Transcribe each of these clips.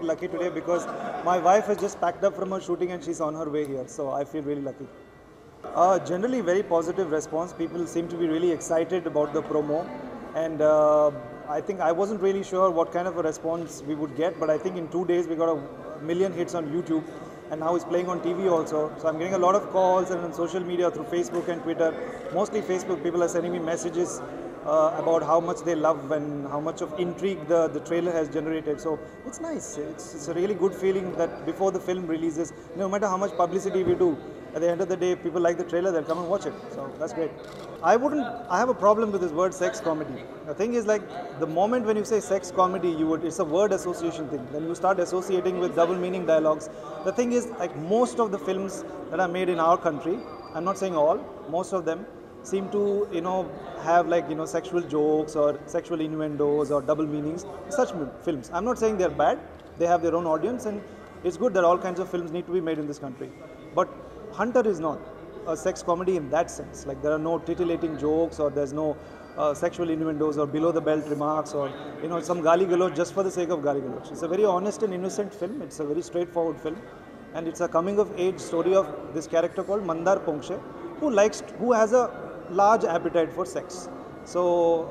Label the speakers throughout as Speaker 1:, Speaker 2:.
Speaker 1: Lucky today because my wife has just packed up from her shooting and she's on her way here, so I feel really lucky. Generally very positive response. People seem to be really excited about the promo, and I think I wasn't really sure what kind of a response we would get, but I think in 2 days we got a million hits on YouTube, and now it's playing on TV also. So I'm getting a lot of calls and on social media through Facebook and Twitter. Mostly Facebook, people are sending me messages about how much they love and how much of intrigue the trailer has generated. So it's nice. It's a really good feeling that before the film releases, no matter how much publicity we do, at the end of the day, if people like the trailer, they'll come and watch it. So that's great. I have a problem with this word sex comedy. The thing is, like, the moment when you say sex comedy, it's a word association thing. Then you start associating with double meaning dialogues. The thing is, like, most of the films that are made in our country, I'm not saying all, most of them seem to, have like, sexual jokes or sexual innuendos or double meanings. Such films. I'm not saying they're bad. They have their own audience, and it's good that all kinds of films need to be made in this country. But Hunterrr is not a sex comedy in that sense. Like, there are no titillating jokes, or there's no sexual innuendos or below the belt remarks, or some gali galoch just for the sake of gali galoch. It's a very honest and innocent film. It's a very straightforward film, and it's a coming of age story of this character called Mandar Pongshe, who has a large appetite for sex. So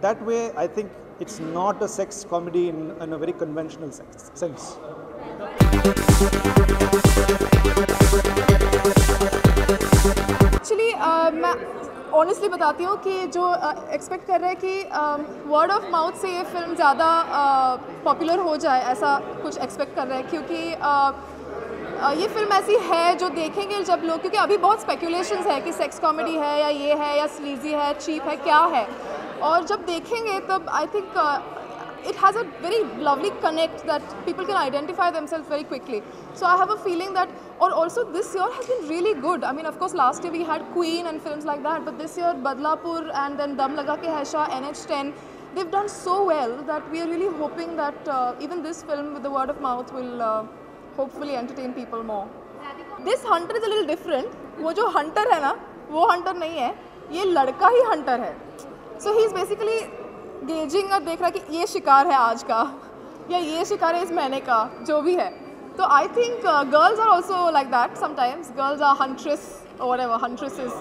Speaker 1: that way, I think it's not a sex comedy in a very conventional sense.
Speaker 2: Actually, मैं honestly बताती हूँ कि जो expect कर रहे हैं कि word of mouth से ये फिल्म ज़्यादा पॉपुलर हो जाए, ऐसा कुछ एक्सपेक्ट कर रहे हैं, क्योंकि ये फिल्म ऐसी है जो देखेंगे जब लोग, क्योंकि अभी बहुत स्पेकुलेशंस है कि सेक्स कॉमेडी है या ये है या स्लीजी है, चीप है, क्या है, और जब देखेंगे तब I think it has a very lovely connect that people can identify themselves very quickly. So I have a feeling that, or also this year has been really good. I mean, of course, last year we had Queen and films like that, but this year Badlapur and then Dum Laga Ke Hai Shah, NH10, they've done so well that we are really hoping that even this film with the word of mouth will hopefully entertain people more. This Hunterrr is a little different. वो जो Hunterrr है ना, वो Hunterrr नहीं है, ये लड़का ही Hunterrr है. So he's basically गेजिंग और देख रहा है कि ये शिकार है आज का या ये शिकार है इस महीने का, जो भी है. तो I think girls are also like that sometimes. Girls are huntress और whatever huntresses.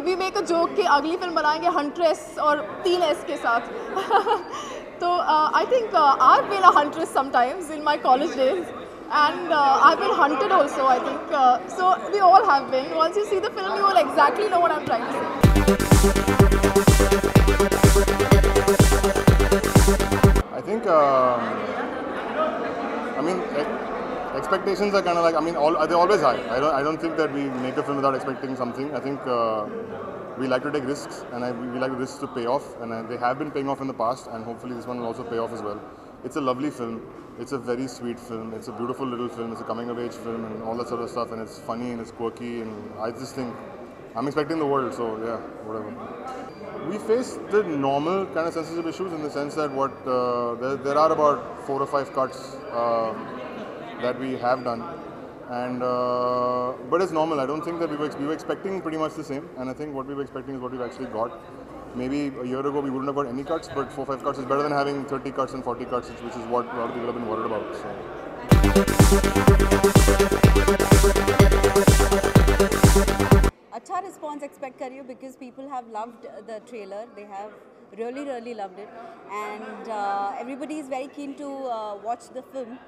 Speaker 2: We make a joke कि अगली फिल्म बनाएंगे हंट्रेस और 3 S के साथ. तो I think I have been a huntress sometimes in my college days, and I've been hunted also, I think. So we all have been. Once you see the film, you will exactly know what I'm trying to say.
Speaker 3: I think, I mean, expectations are kind of like, I mean, they're always high. I don't think that we make a film without expecting something. I think we like to take risks, and we like the risks to pay off, and they have been paying off in the past, and hopefully this one will also pay off as well. It's a lovely film. It's a very sweet film. It's a beautiful little film. It's a coming-of-age film and all that sort of stuff, and it's funny and it's quirky, and I just think I'm expecting the world, so yeah, whatever. We face the normal kind of censorship issues in the sense that there are about 4 or 5 cuts that we have done, and but it's normal. I don't think that we were expecting pretty much the same, and I think what we were expecting is what we've actually got. Maybe a year ago we wouldn't have got any cuts, but 4 or 5 cuts is better than having 30 cuts and 40 cuts, which is what a lot of people have been worried about. So.
Speaker 4: अच्छा response expect कर रही हूँ because people have loved the trailer. They have really loved it, and everybody is very keen to watch the film,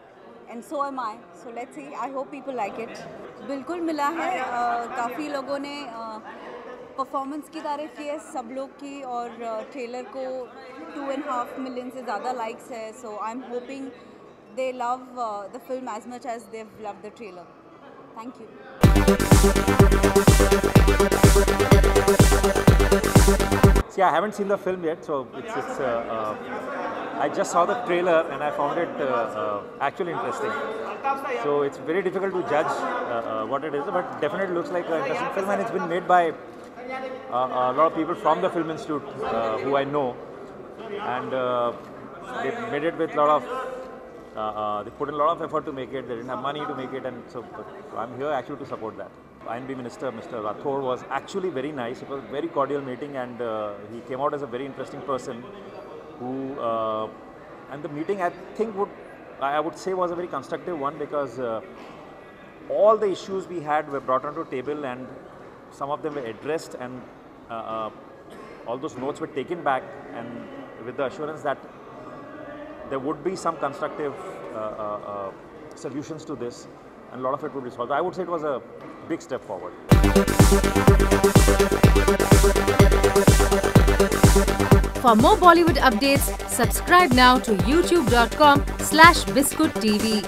Speaker 4: and so am I. So let's see. I hope people like it. बिल्कुल मिला है. काफ़ी लोगों ने performance की तारीफ की है, सब लोग की, और ट्रेलर को 2.5 million से ज़्यादा लाइक्स है. So I'm hoping they love the film as much as they've loved the trailer. Thank you.
Speaker 5: See, I haven't seen the film yet, so I just saw the trailer and I found it actually interesting. So it's very difficult to judge what it is, but definitely looks like an interesting film, and it's been made by a lot of people from the Film Institute who I know, and they made it with a lot of. They put in a lot of effort to make it. They didn't have money to make it, and so I'm here actually to support that. INB Minister Mr. Rathore was actually very nice. It was a very cordial meeting, and he came out as a very interesting person who, and the meeting I think I would say was a very constructive one, because all the issues we had were brought onto the table, and some of them were addressed, and all those notes were taken back, and with the assurance that there would be some constructive solutions to this, and a lot of it would be solved. I would say it was a big step forward.
Speaker 6: For more Bollywood updates, subscribe now to youtube.com/biscuittv.